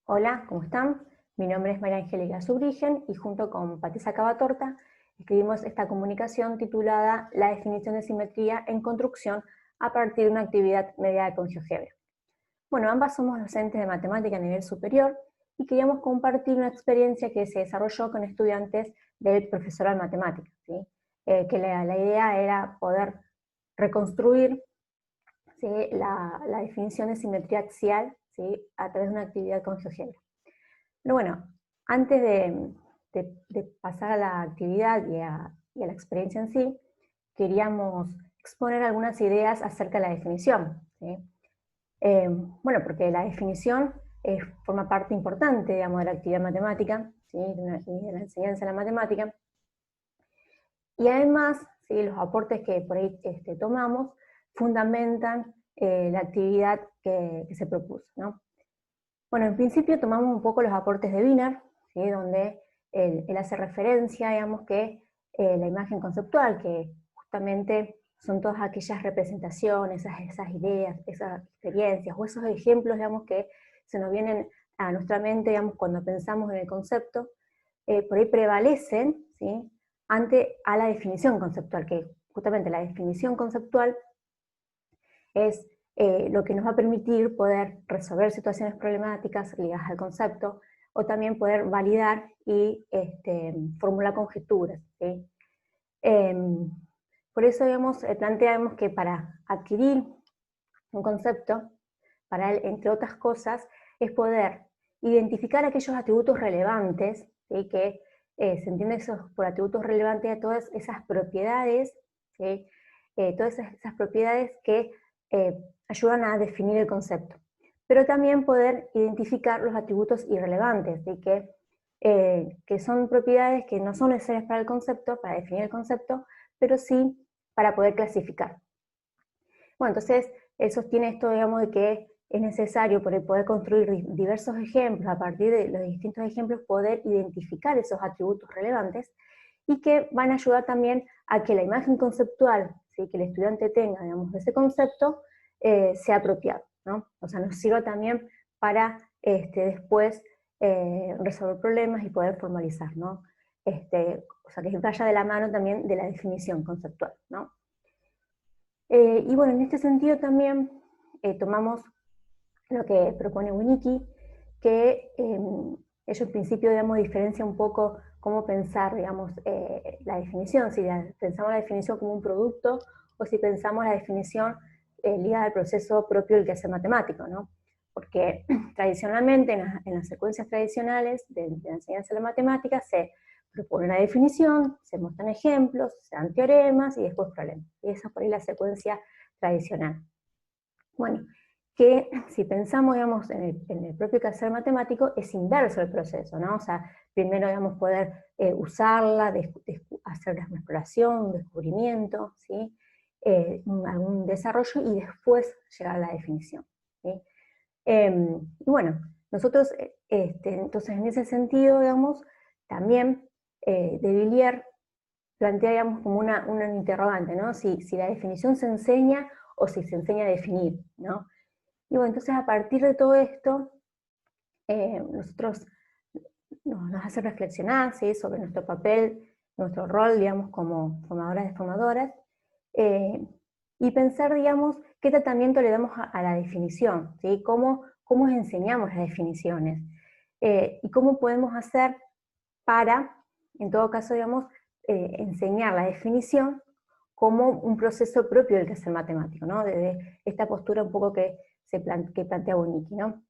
Hola, ¿cómo están? Mi nombre es María Angélica Zubrigen y junto con Patricia Cavatorta escribimos esta comunicación titulada La definición de simetría en construcción a partir de una actividad mediada con GeoGebra. Bueno, ambas somos docentes de matemática a nivel superior y queríamos compartir una experiencia que se desarrolló con estudiantes del profesorado de matemática, ¿sí? Que la idea era poder reconstruir, ¿sí?, la definición de simetría axial, ¿sí?, a través de una actividad con GeoGebra. Pero bueno, antes de pasar a la actividad y a la experiencia en sí, queríamos exponer algunas ideas acerca de la definición, ¿sí? Bueno, porque la definición forma parte importante, digamos, de la actividad matemática, ¿sí?, de la enseñanza de la matemática, y además, ¿sí?, los aportes que por ahí tomamos fundamentan la actividad que se propuso, ¿no? Bueno, en principio tomamos un poco los aportes de Wiener, ¿sí?, donde él hace referencia, digamos, que la imagen conceptual, que justamente son todas aquellas representaciones, esas ideas, esas experiencias o esos ejemplos, digamos, que se nos vienen a nuestra mente, digamos, cuando pensamos en el concepto, por ahí prevalecen, ¿sí?, ante a la definición conceptual, que justamente la definición conceptual es lo que nos va a permitir poder resolver situaciones problemáticas ligadas al concepto, o también poder validar y formular conjeturas, ¿sí? Eh, por eso, digamos, planteamos que para adquirir un concepto, para él, entre otras cosas, es poder identificar aquellos atributos relevantes, ¿sí?, que se entiende eso por atributos relevantes a todas esas propiedades, ¿sí?, todas esas propiedades que ayudan a definir el concepto. Pero también poder identificar los atributos irrelevantes, ¿sí?, que son propiedades que no son necesarias para el concepto, para definir el concepto, pero sí para poder clasificar. Bueno, entonces él sostiene esto, digamos, de que es necesario poder construir diversos ejemplos, a partir de los distintos ejemplos poder identificar esos atributos relevantes, y que van a ayudar también a que la imagen conceptual, ¿sí?, que el estudiante tenga, digamos, de ese concepto, sea apropiado, ¿no? O sea, nos sirva también para después resolver problemas y poder formalizar, ¿no? O sea, que vaya de la mano también de la definición conceptual, ¿no? Y bueno, en este sentido también tomamos lo que propone Winnicki, que ellos en principio, digamos, diferencia un poco cómo pensar, digamos, la definición, si pensamos la definición como un producto o si pensamos la definición ligada al proceso propio del quehacer matemático, ¿no? Porque tradicionalmente, en las secuencias tradicionales de la enseñanza de la matemática, se propone una definición, se muestran ejemplos, se dan teoremas y después problemas. Y esa es por ahí la secuencia tradicional. Bueno, que si pensamos, digamos, en el propio quehacer matemático, es inverso el proceso, ¿no? O sea, primero, digamos, poder usarla, hacer una exploración, un descubrimiento, ¿sí?, algún desarrollo, y después llegar a la definición, ¿sí? Y bueno, nosotros, entonces, en ese sentido, digamos, también de Villiers plantea, digamos, como una interrogante, ¿no? Si la definición se enseña o si se enseña a definir, ¿no? Y bueno, entonces a partir de todo esto, nosotros nos hace reflexionar, ¿sí?, sobre nuestro papel, nuestro rol, digamos, como formadoras de formadoras, eh, y pensar, digamos, qué tratamiento le damos a la definición, ¿sí? ¿Cómo enseñamos las definiciones? Y cómo podemos hacer para, en todo caso, digamos, enseñar la definición como un proceso propio del quehacer matemático, ¿no? Desde esta postura un poco que plantea Winnicki, ¿no?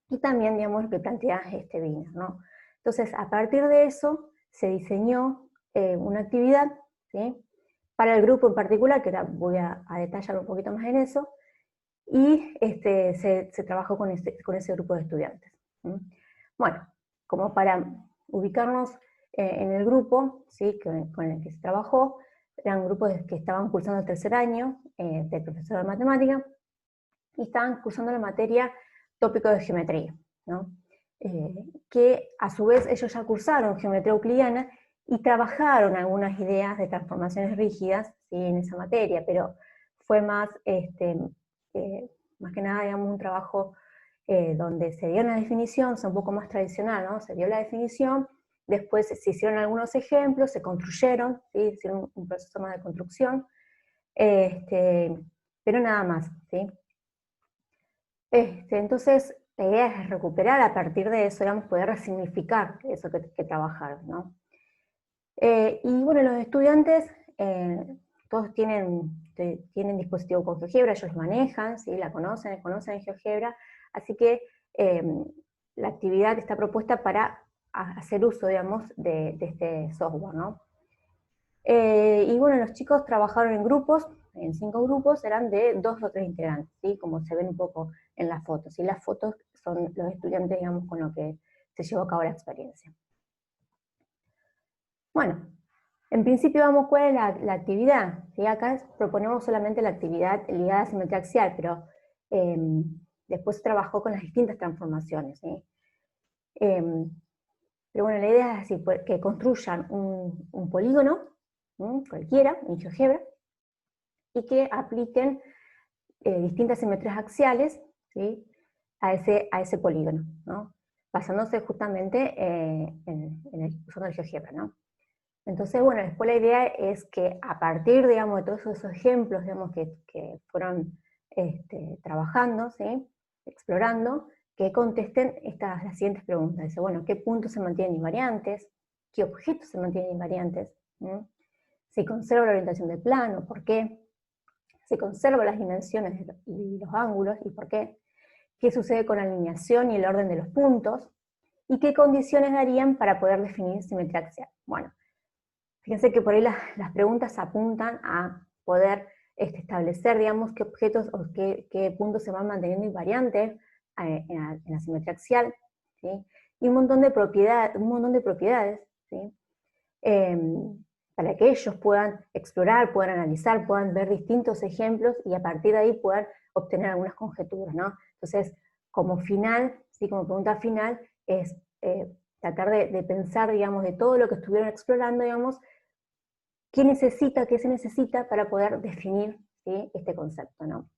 Y también, digamos, lo que plantea Wiener, ¿no? Entonces, a partir de eso, se diseñó una actividad, ¿sí?, para el grupo en particular, que ahora voy a detallar un poquito más en eso, y se trabajó con ese grupo de estudiantes. ¿Sí? Bueno, como para ubicarnos en el grupo, ¿sí?, con el que se trabajó, eran grupos que estaban cursando el tercer año del profesor de matemática, y estaban cursando la materia tópico de geometría, ¿no? Que a su vez ellos ya cursaron geometría euclidiana y trabajaron algunas ideas de transformaciones rígidas, ¿sí?, en esa materia, pero fue más que nada, digamos, un trabajo donde se dio una definición, es un poco más tradicional, ¿no? Se dio la definición, después se hicieron algunos ejemplos, se construyeron, ¿sí? Hicieron un proceso más de construcción, pero nada más, ¿sí? Entonces, la idea es recuperar a partir de eso, digamos, poder resignificar eso que trabajaron, ¿no? Y bueno, los estudiantes, todos tienen dispositivo con GeoGebra, ellos lo manejan, ¿sí? Conocen GeoGebra, así que la actividad está propuesta para hacer uso, digamos, de este software, ¿no? Y bueno, los chicos trabajaron en grupos, en 5 grupos, eran de 2 o 3 integrantes, ¿sí? Como se ven un poco en las fotos, y las fotos son los estudiantes, digamos, con lo que se llevó a cabo la experiencia. Bueno, en principio vamos cuál es la actividad, ¿sí? Acá proponemos solamente la actividad ligada a simetría axial, pero después se trabajó con las distintas transformaciones, ¿sí? Pero bueno, la idea es así, que construyan un polígono, cualquiera, en GeoGebra, y que apliquen distintas simetrías axiales, ¿sí? a ese polígono, ¿no? Basándose justamente usando el GeoGebra, ¿no? Entonces, bueno, después la idea es que a partir, digamos, de todos esos ejemplos, digamos, que fueron trabajando, ¿sí? Explorando, que contesten las siguientes preguntas. Dice, bueno, ¿qué puntos se mantienen invariantes? ¿Qué objetos se mantienen invariantes? ¿Se conserva la orientación del plano? ¿Por qué? ¿Se conservan las dimensiones y los ángulos? ¿Y por qué? ¿Qué sucede con la alineación y el orden de los puntos? ¿Y qué condiciones darían para poder definir simetría axial? Bueno, fíjense que por ahí las preguntas apuntan a poder establecer, digamos, qué objetos o qué puntos se van manteniendo invariantes en la simetría axial, ¿sí? Y un montón de propiedades, ¿sí? Para que ellos puedan explorar, puedan analizar, puedan ver distintos ejemplos y a partir de ahí puedan obtener algunas conjeturas, ¿no? Entonces, como final, ¿sí? Como pregunta final, es tratar de pensar, digamos, de todo lo que estuvieron explorando, digamos, qué se necesita para poder definir, ¿sí? Este concepto, ¿no?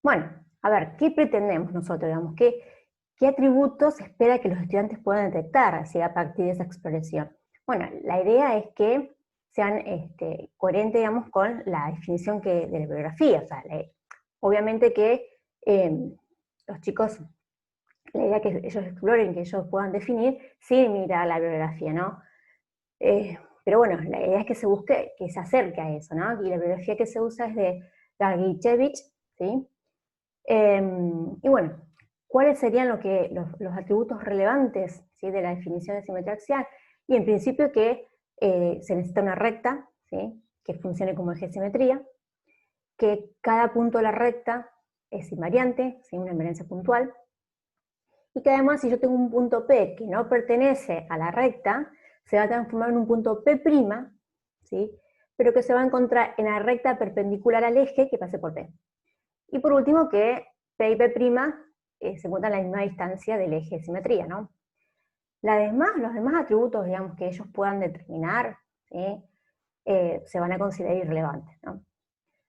Bueno, a ver, ¿qué pretendemos nosotros? Digamos, ¿qué atributos se espera que los estudiantes puedan detectar, ¿sí? A partir de esa exploración? Bueno, la idea es que sean coherentes, digamos, con la definición de la bibliografía. O sea, obviamente que los chicos, la idea es que ellos exploren, que ellos puedan definir sin mirar la bibliografía, ¿no? Pero bueno, la idea es que se busque, que se acerque a eso, ¿no? Y la bibliografía que se usa es de Dragicevic, ¿sí? Y bueno, ¿cuáles serían los atributos relevantes, ¿sí? De la definición de simetría axial? Y en principio que se necesita una recta, ¿sí? Que funcione como eje de simetría, que cada punto de la recta es invariante, ¿sí? Una invariancia puntual, y que además si yo tengo un punto P que no pertenece a la recta, se va a transformar en un punto P', ¿sí? Pero que se va a encontrar en la recta perpendicular al eje que pase por P. Y por último, que P y P' se encuentran a la misma distancia del eje de simetría, ¿no? Los demás atributos, digamos, que ellos puedan determinar, ¿sí? Se van a considerar irrelevantes, ¿no?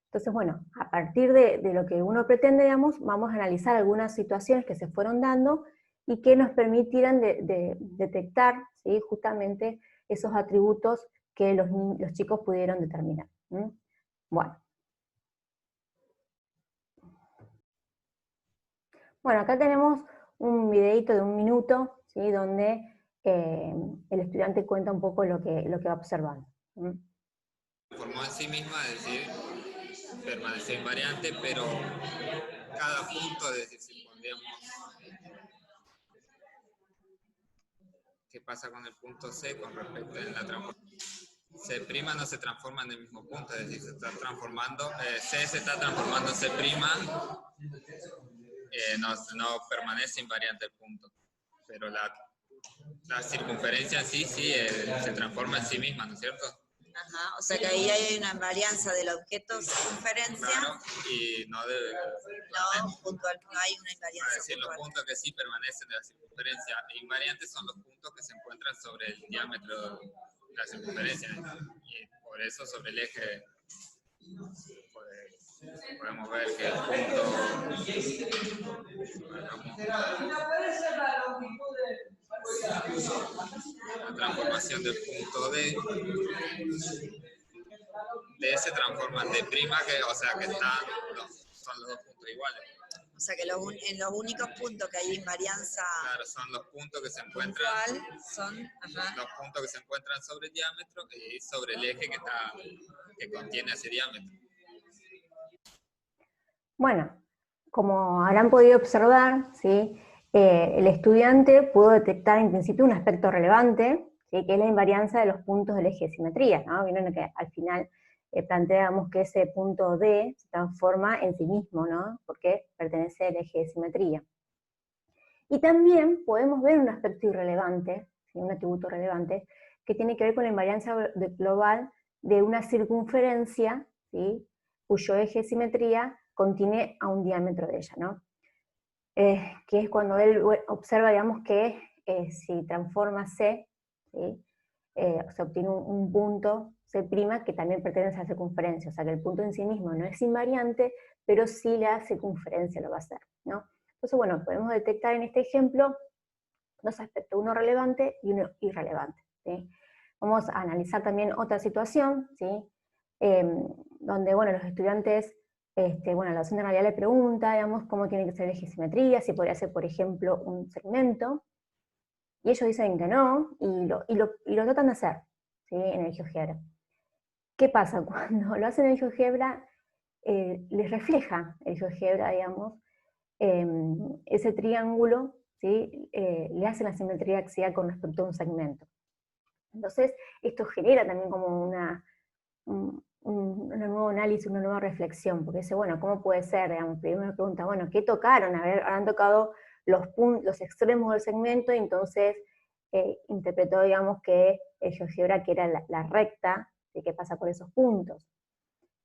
Entonces, bueno, a partir de lo que uno pretende, digamos, vamos a analizar algunas situaciones que se fueron dando y que nos permitieran detectar, ¿sí? Justamente esos atributos que los chicos pudieron determinar. Bueno, acá tenemos un videito de 1 minuto, ¿sí? Donde el estudiante cuenta un poco lo que va observando. Formó en sí misma, es decir, permaneció invariante, pero cada punto, es decir, si pondríamos qué pasa con el punto C con respecto a la transformación. C' no se transforma en el mismo punto, es decir, se está transformando, C se está transformando en C', no permanece invariante el punto, pero la circunferencia en sí se transforma en sí misma, ¿no es cierto? Ajá, o sea que ahí hay una invarianza del objeto circunferencia. Claro, y no debe... No, puntual, no hay una invarianza. Es decir, los puntos que sí permanecen de la circunferencia invariantes son los puntos que se encuentran sobre el diámetro de la circunferencia, y por eso sobre el eje podemos ver que el punto, la transformación del punto D se transforma en D', que, o sea que son los dos puntos iguales. O sea que en los únicos puntos que hay invarianza, claro, son los puntos que se encuentran los puntos que se encuentran sobre el diámetro y sobre el eje que contiene ese diámetro. Bueno, como habrán podido observar, ¿sí? El estudiante pudo detectar en principio un aspecto relevante, ¿sí? Que es la invarianza de los puntos del eje de simetría, ¿no? Vieron que al final planteamos que ese punto D se transforma en sí mismo, ¿no? Porque pertenece al eje de simetría. Y también podemos ver un aspecto irrelevante, ¿sí? Un atributo relevante, que tiene que ver con la invarianza global de una circunferencia, ¿sí? Cuyo eje de simetría contiene a un diámetro de ella, ¿no? Que es cuando él observa, digamos, que si transforma C, ¿sí? Se obtiene un punto C' que también pertenece a la circunferencia, o sea que el punto en sí mismo no es invariante, pero sí la circunferencia lo va a hacer, ¿no? Entonces, bueno, podemos detectar en este ejemplo dos aspectos, uno relevante y uno irrelevante, ¿sí? Vamos a analizar también otra situación, ¿sí? Donde, bueno, los estudiantes, bueno, la docente en realidad le pregunta, digamos, cómo tiene que ser el eje de simetría, si podría ser, por ejemplo, un segmento, y ellos dicen que no, y lo tratan de hacer, ¿sí? En el GeoGebra. ¿Qué pasa? Cuando lo hacen en el GeoGebra, les refleja el GeoGebra, digamos, ese triángulo, ¿sí? Le hace la simetría axial con respecto a un segmento. Entonces, esto genera también como un nuevo análisis, una nueva reflexión, porque dice, bueno, ¿cómo puede ser? Digamos, primero me pregunta, bueno, ¿qué tocaron? A ver, han tocado los extremos del segmento, y entonces interpretó, digamos, que el GeoGebra que era la recta, ¿sí? Que pasa por esos puntos.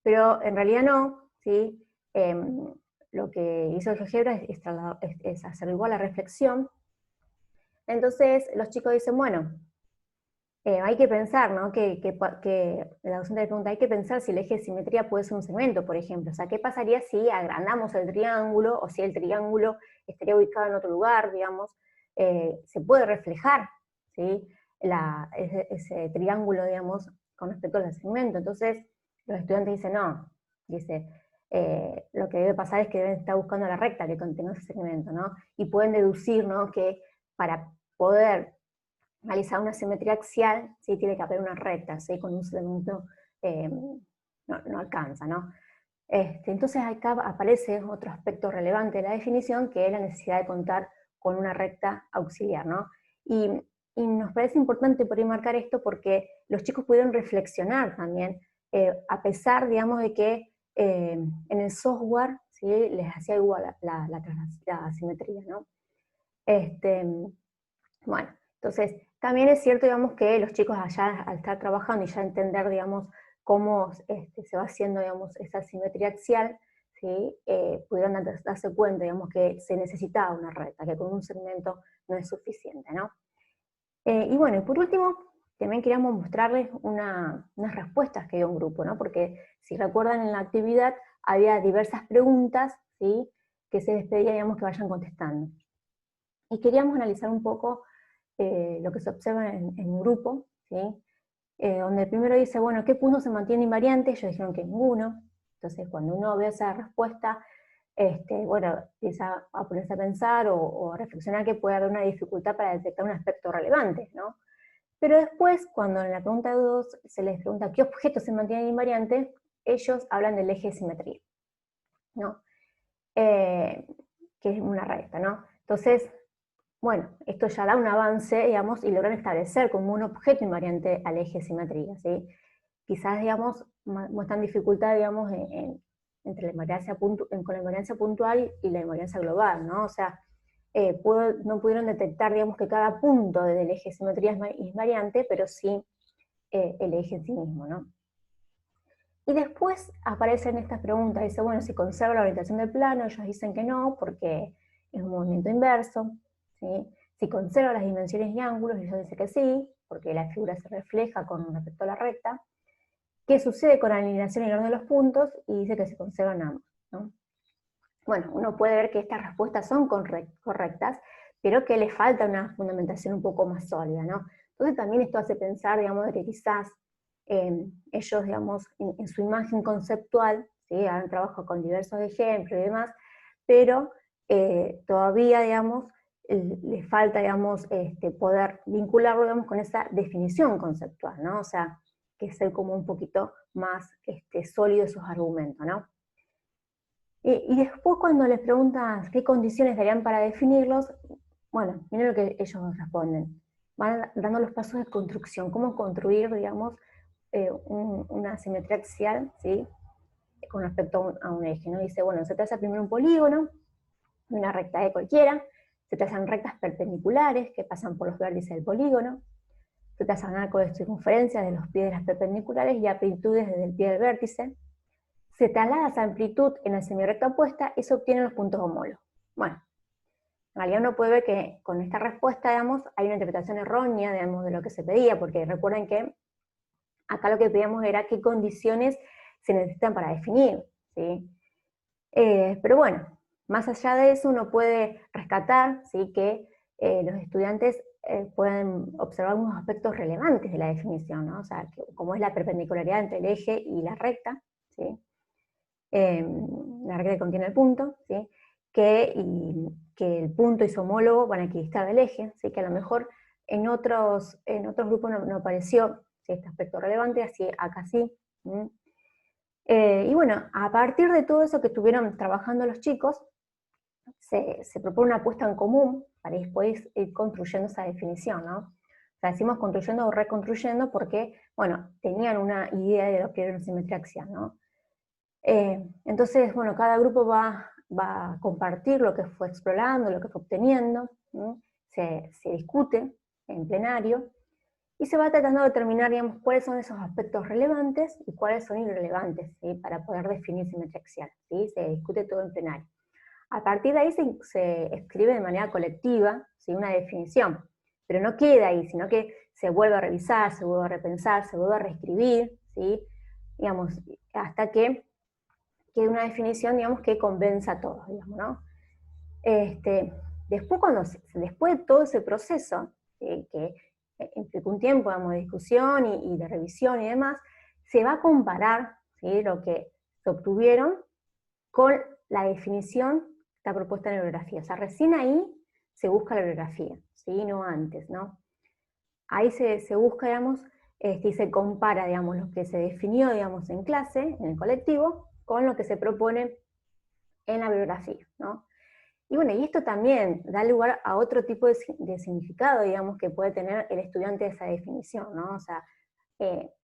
Pero en realidad no, ¿sí? Lo que hizo el GeoGebra es hacer igual la reflexión. Entonces los chicos dicen, bueno, hay que pensar, ¿no? Que la docente le pregunta, hay que pensar si el eje de simetría puede ser un segmento, por ejemplo. O sea, ¿qué pasaría si agrandamos el triángulo, o si el triángulo estaría ubicado en otro lugar, digamos? Se puede reflejar, ¿sí? Ese triángulo, digamos, con respecto al segmento. Entonces, los estudiantes dicen, no, dice, lo que debe pasar es que deben estar buscando la recta que contenga ese segmento, ¿no? Y pueden deducir, ¿no? Que para poder realizar una simetría axial, ¿sí? Tiene que haber una recta, ¿sí? Con un segmento no alcanza, ¿no? Entonces acá aparece otro aspecto relevante de la definición, que es la necesidad de contar con una recta auxiliar, ¿no? Y nos parece importante por ahí marcar esto porque los chicos pudieron reflexionar también, a pesar, digamos, de que en el software, ¿sí? Les hacía igual la simetría, ¿no? Bueno, entonces, también es cierto, digamos, que los chicos allá, al estar trabajando y ya entender, digamos, cómo se va haciendo, digamos, esa simetría axial, ¿sí? Pudieron darse cuenta, digamos, que se necesitaba una recta, que con un segmento no es suficiente, ¿no? Y bueno, y por último, también queríamos mostrarles unas respuestas que dio un grupo, ¿no? Porque si recuerdan en la actividad había diversas preguntas, ¿sí? Que se les pedía, digamos, que vayan contestando. Y queríamos analizar un poco lo que se observa en un grupo, ¿sí? Donde el primero dice, bueno, ¿qué punto se mantiene invariante? Ellos dijeron que ninguno. Entonces, cuando uno ve esa respuesta, bueno, empieza a ponerse a pensar o a reflexionar que puede haber una dificultad para detectar un aspecto relevante, ¿no? Pero después, cuando en la pregunta 2 se les pregunta qué objetos se mantienen invariantes, ellos hablan del eje de simetría, ¿no? Que es una recta, ¿no? Entonces, bueno, esto ya da un avance, digamos, y logran establecer como un objeto invariante al eje de simetría, ¿sí? Quizás, digamos, muestran dificultad, digamos, entre la invariancia con la invariancia puntual y la invariancia global, ¿no? O sea, no pudieron detectar, digamos, que cada punto del eje de simetría es invariante, pero sí el eje en sí mismo, ¿no? Y después aparecen estas preguntas, dice, bueno, si conserva la orientación del plano, ellos dicen que no, porque es un movimiento inverso, ¿sí? Si conserva las dimensiones y ángulos, ellos dicen que sí, porque la figura se refleja con respecto a la recta. ¿Qué sucede con la alineación y el orden de los puntos? Y dice que se conservan ambos, ¿no? Bueno, uno puede ver que estas respuestas son correctas, pero que le falta una fundamentación un poco más sólida, ¿no? Entonces también esto hace pensar, digamos, de que quizás ellos, digamos, en su imagen conceptual, ¿sí? Han trabajado con diversos ejemplos y demás, pero todavía, digamos, les falta, digamos, poder vincularlo, digamos, con esa definición conceptual, ¿no? O sea, que ser como un poquito más sólidos sus argumentos, ¿no? Y después cuando les preguntas qué condiciones darían para definirlos, bueno, miren lo que ellos responden. Van dando los pasos de construcción, cómo construir, digamos, una simetría axial, ¿sí? Con respecto a un eje, ¿no? Dice, bueno, se traza primero un polígono, una recta E cualquiera, se trazan rectas perpendiculares que pasan por los vértices del polígono, se trazan arcos de circunferencia de los pies de las perpendiculares y amplitudes desde el pie del vértice, se traslada esa amplitud en la semirrecta opuesta y se obtienen los puntos homólogos. Bueno, en realidad uno puede ver que con esta respuesta, digamos, hay una interpretación errónea, digamos, de lo que se pedía, porque recuerden que acá lo que pedíamos era qué condiciones se necesitan para definir, ¿sí? Pero bueno, más allá de eso uno puede rescatar, ¿sí? Que los estudiantes pueden observar unos aspectos relevantes de la definición, ¿no? O sea, como es la perpendicularidad entre el eje y la recta, ¿sí? La recta que contiene el punto, ¿sí? Que el punto y su homólogo van a equidistar del eje, ¿sí? Que a lo mejor en otros grupos no apareció, ¿sí? Este aspecto relevante, así acá sí. Y bueno, a partir de todo eso que estuvieron trabajando los chicos, se propone una apuesta en común para después ir construyendo esa definición, ¿no? O sea, decimos construyendo o reconstruyendo porque, bueno, tenían una idea de lo que era una simetría axial, ¿no? Entonces, bueno, cada grupo va a compartir lo que fue explorando, lo que fue obteniendo, ¿no? Se discute en plenario, y se va tratando de determinar, digamos, cuáles son esos aspectos relevantes y cuáles son irrelevantes, ¿sí? Para poder definir simetría axial, ¿sí? Se discute todo en plenario. A partir de ahí se escribe de manera colectiva, ¿sí? Una definición, pero no queda ahí, sino que se vuelve a revisar, se vuelve a repensar, se vuelve a reescribir, ¿sí? Digamos, hasta que quede una definición, digamos, que convenza a todos, digamos, ¿no? Después de todo ese proceso, ¿sí? Que implica un tiempo, digamos, de discusión y de revisión y demás, se va a comparar, ¿sí? Lo que se obtuvieron con la definición que está propuesta en la bibliografía. O sea, recién ahí se busca la bibliografía, ¿sí? No antes, ¿no? Ahí se busca, digamos, y se compara, digamos, lo que se definió, digamos, en clase, en el colectivo, con lo que se propone en la bibliografía, ¿no? Y bueno, y esto también da lugar a otro tipo de significado, digamos, que puede tener el estudiante de esa definición, ¿no? O sea,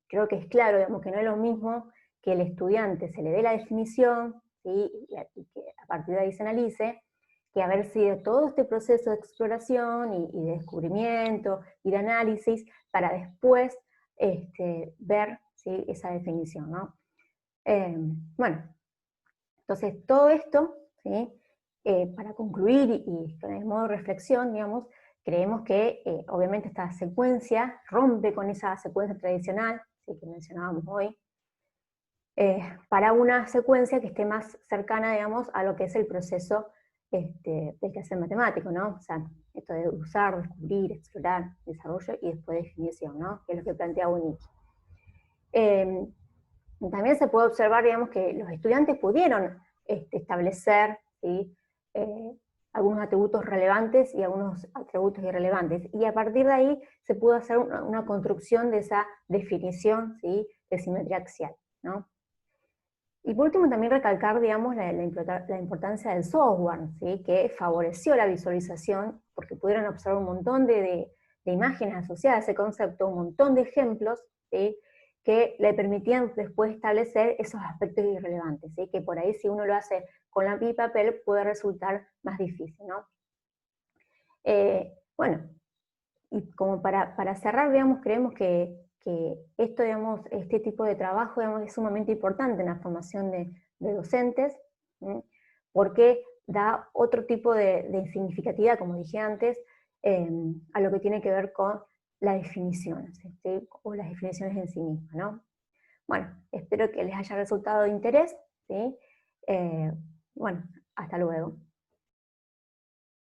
creo que es claro, digamos, que no es lo mismo que el estudiante se le dé la definición, ¿sí? Y que a partir de ahí se analice, que haber sido todo este proceso de exploración y de descubrimiento y de análisis para después ver, ¿sí? Esa definición, ¿no? Bueno, entonces todo esto, ¿sí? Para concluir y con el modo de reflexión, digamos, creemos que obviamente esta secuencia rompe con esa secuencia tradicional, ¿sí? Que mencionábamos hoy, para una secuencia que esté más cercana, digamos, a lo que es el proceso del quehacer matemático, ¿no? O sea, esto de usar, descubrir, explorar, desarrollo y después definición, ¿no? Que es lo que plantea Winnicki. También se puede observar, digamos, que los estudiantes pudieron establecer, ¿sí? Algunos atributos relevantes y algunos atributos irrelevantes, y a partir de ahí se pudo hacer una construcción de esa definición, ¿sí? De simetría axial, ¿no? Y por último también recalcar, digamos, la importancia del software, ¿sí? Que favoreció la visualización, porque pudieron observar un montón de imágenes asociadas a ese concepto, un montón de ejemplos, ¿sí? Que le permitían después establecer esos aspectos irrelevantes, ¿sí? Que por ahí si uno lo hace con lápiz y papel puede resultar más difícil, ¿no? Bueno, y como para cerrar, digamos, creemos que esto, digamos, este tipo de trabajo, digamos, es sumamente importante en la formación de docentes, ¿sí? Porque da otro tipo de significatividad, como dije antes, a lo que tiene que ver con las definiciones, ¿sí? O las definiciones en sí mismas, ¿no? Bueno, espero que les haya resultado de interés, ¿sí? Bueno, hasta luego.